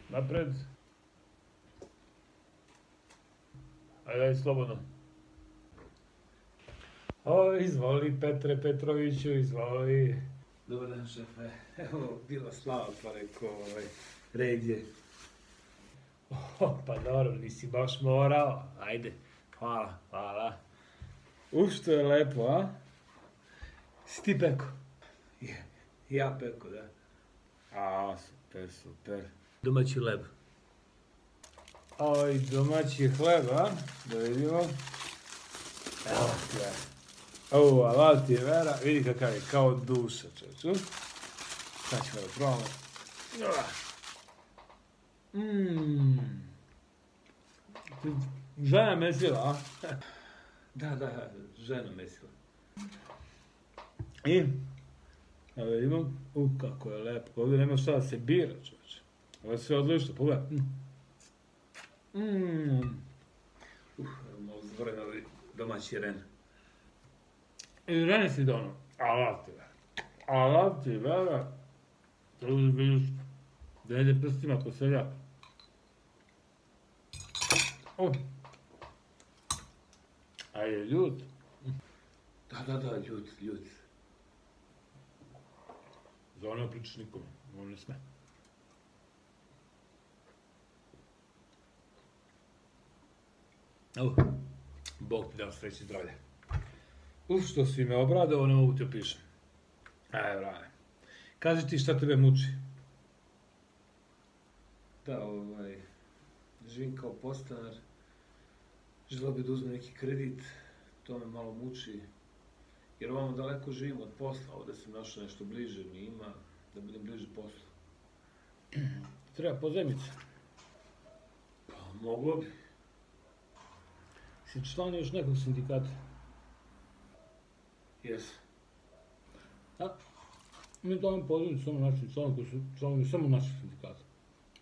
Napred. Ajde, slobodno. O, izvoli, Petre Petroviću, izvoli. Dobar dan, šefe. Evo, bila slava, pa rekao, red je. Pa dobro, nisi baš morao. Ajde, hvala, hvala. Što je lepo, a? Si ti peko? Ja peko, da. A, super, super. Domaći hleb. Aj, domaći hleb, a? Da vidimo. Evo ti je. Ovo, ala ti je vera, vidi kakav je, kao duša, čovječu. Sad ćemo da probamo. Žena mesila, a? Da, žena mesila. I, da vidimo, kako je lepo, ovdje nema šta da se bira, čovječe. Ovo je sve odlično, pogledaj. Malo zvoren ovaj domaći ren. I reni si dono, alav ti vera, to vidiš, da ide prstima ko seljak. A je ljud? Da, ljud. Za ono pričaš nikome, on ne sme. Bog ti dao sreći i zdravlje. Što si me obradao, ne mogu ti opišem. Aj, brane. Kaži ti šta tebe muči. Da, živim kao podstanar. Želeo bi da uzmem neki kredit, to me malo muči. Jer ovamo daleko živim od posla, ovdje sam našao nešto bliže mi ima, da budem bliže poslu. Treba pozajmica. Pa, moglo bi. Si član još nekog sindikata? Jesam. Mi dajemo pozivnicu samo našim članom koji su članovi samo naših sindikata.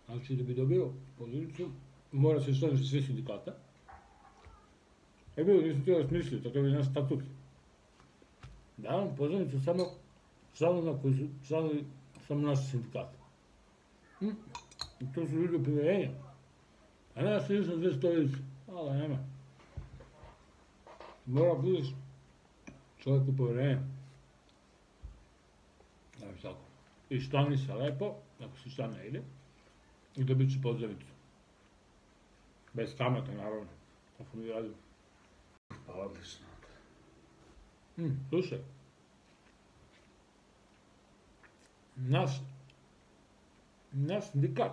Znači da bi dobio pozivnicu, mora se članiti svi sindikata. Bilo, nisam ti ovo smislio, tako bi naš statut. Dajem pozivnicu samo članovima koji su članovi samo naših sindikata. I to su ljudi povjerenja. A ne ja se nisam sve stojicu, ali nema. Mora budeš čovjeku povjerenja. Znači tako. I štani se lepo, ako se šta ne ide, i dobit će pozivnicu. Bez kamata, naravno, ako mi radim. Pa odlično. Slušaj, naš sindikat,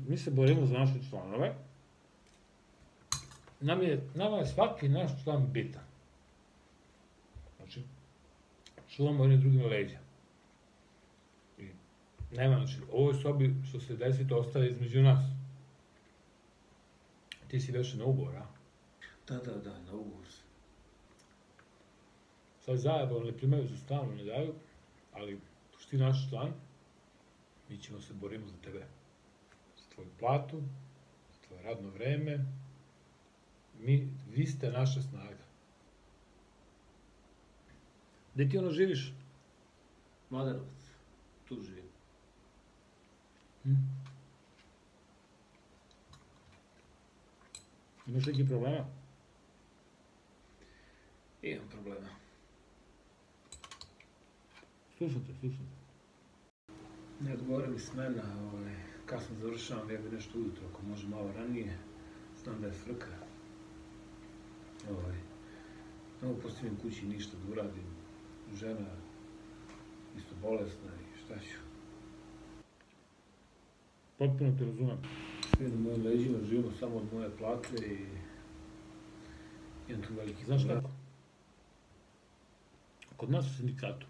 mi se borimo za naše članove, nama je svaki naš član bitan. Znači, čuvamo jedni drugima leđa. I nema, znači, u ovoj sobi što se desi, to ostaje između nas. Ti si već na ugovor, a? Da, na ugovor sam. Sad zajebano ne primaju za stalno, ne daju, ali pošto ti naš član, mi ćemo se borimo za tebe. Za tvoju platu, za tvoje radno vreme. Vi ste naša snaga. Gde ti ono živiš? Mladenovac, tu živim. Imaš neki problema? Imam problema. Slušam te. Ne odgovore mi smena, kasno završavam, ja bi nešto ujutro, ako može malo ranije. Znam da je frka. Ne mogu postavim kući ništa da uradim. Žena isto bolesna i šta ću. Potpuno te razumem. Sve na mojim leđima, živimo samo od moje plate i imam tu veliki... Znaš kako? Kod nas u sindikatu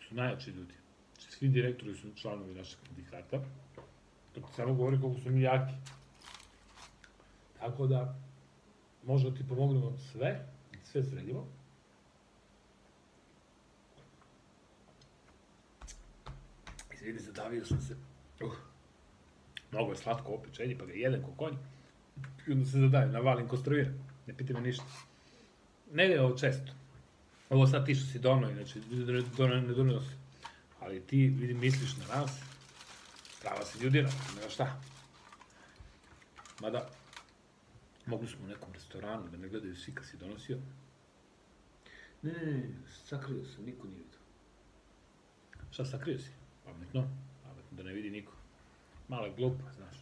su najjači ljudi. Svi direktori su članovi našeg sindikata. To ti samo govori koliko su mi jaki. Tako da, možda ti pomognemo sve sredimo. I vidi, zadavio sam se. Mnogo je slatko opečenje, pa ga jedem ko konj. I onda se zadavim, navalim ko strvira. Ne piti me ništa. Ne je ovo često. Ovo sad ti što si dono, inače ne donosi. Ali ti, vidim, misliš na nas. Strava se ljudina, nema šta. Mada, mogli smo u nekom restoranu da ne gledaju svi kad si donosio. Ne, sakrio sam, niko nije vidio. Šta sakrio si? Pametno, da ne vidi niko. Malo je glupo, znaš.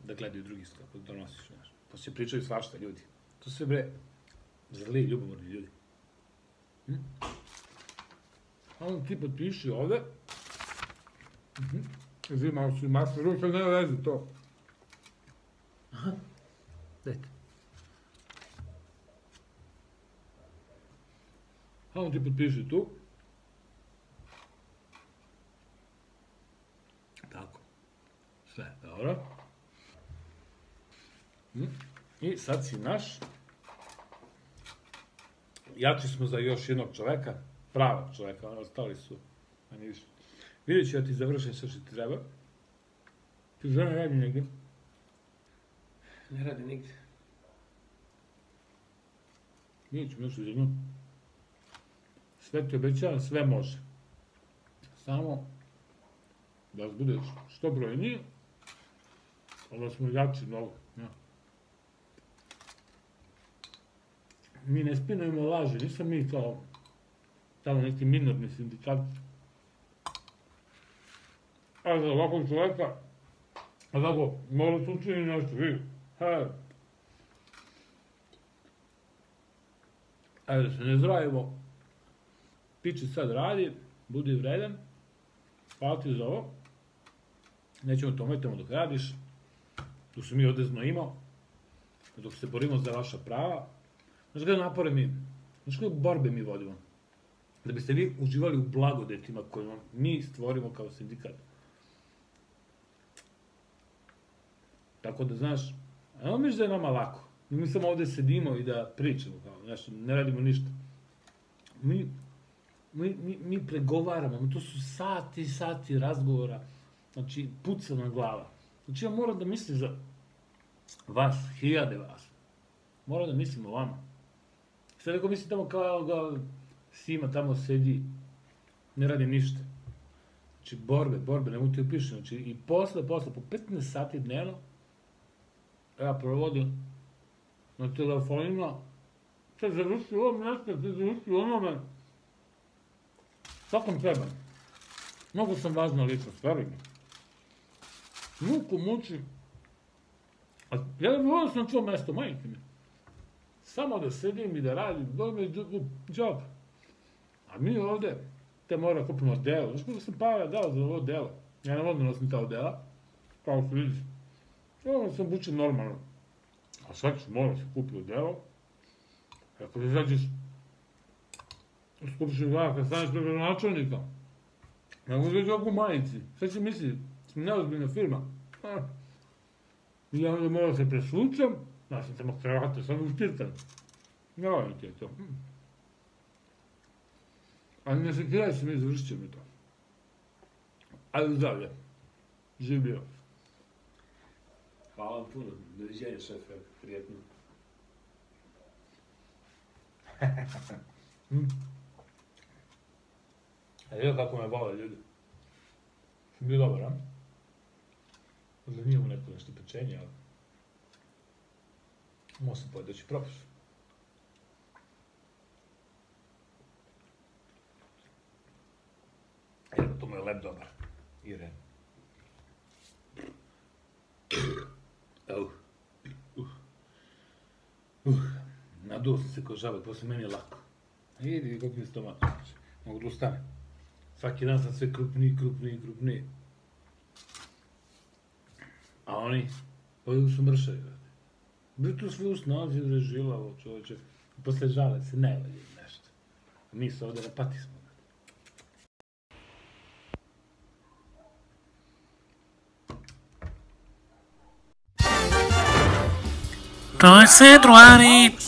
Da gledaju drugi kako donosiš, znaš. Pa se pričaju svašta ljudi. To sve bre, zli, ljubomorni ljudi. A on ti potpiši ovde. Zvi malo su i masne ruke, ali nema veze to. Aha, dajte. A on ti potpiši tu. Tako. Sve, dobro. I sad si naš. Jači smo za još jednog čoveka. Pravog čoveka, ostali su. Manje više. Vidjet ću ja ti završim sve što ti treba. Ti žena radi negdje? Ne radi nigdje. Vidjet ću nešto za nju. Sve ti obećavam, sve može. Samo da vas bude što brojnije, ali da smo jači mnogo. Mi ne spinujemo laži, nisam mi kao tamo neki minorni sindikat. A za ovakvog čoveka, a tako, mora se učini nešto, vidi. Ajde da se ne zdravimo. Piči sad radi, budi vredan, plati za ovo. Nećemo to ometamo dok radiš, dok se mi ovde znojimo, dok se borimo za vaša prava. Znaš kada napore mi, znaš kada borbe mi vodimo, da biste vi uživali u blagodetima koje vam mi stvorimo kao sindikat. Tako da, znaš, a misliš da je nama lako. Mi samo ovde sedimo i da pričamo, znaš, ne radimo ništa. Mi pregovaramo, to su sati i sati razgovora, znači, puca na glava. Znači, ja moram da mislim za vas, hiljade vas. Moram da mislim o vama. Sad neko misli tamo kao ga Sima tamo sedi, ne radi ništa. Znači, borbe, nemoj ti upišem. Znači, i posle, po 15 sati dnevno, ja provodim na telefonima, sad završi ovom nešto, sad završi onome. Svakom treba. Mnogo sam važna ličnost, veruj mi. Muku muči. Ja bih volio sam čuo mesto, majke mi. Samo da sedim i da radim, da mi je džob. A mi ovde, te mora kupimo delo. Znaš kako sam para dao za ovo delo? Ja ne volim nosim ta odela, kao što vidiš. Ja sam bučen normalno. A sad ću moram se kupiti odelo. Ako da izađeš u skupštini vlada, kad staneš preko načelnika, nego izađu ovako u majici. Sad će misli, sam neozbiljna firma. I ja onda moram se presvučem, ja sam tamo kravate, sam uštirtan. Ne volim ti je to. Ali ne se kiraj se mi, završit će mi to. Ajde zdravlje. Živ bio. Hvala vam puno. Doviđenja, šefe. Prijetno. A vidio kako me vole ljudi. Sam bio dobar, a? Možda nije mu neko nešto pečenje, ali... Mo sam pojeti da ću probaš. Evo, to mu je lep dobar. Iren. Naduo sam se ko žabe, posle meni je lako. Vidi kako mi je stomak. Mogu da ustanem. Svaki dan sam sve krupniji. A oni, ovdje su mršavi. Tu sve usnađe da je žilavo, čoveče. Posle žale se ne valje nešto. A mi se ovdje napati smo. Dove sei, Druari?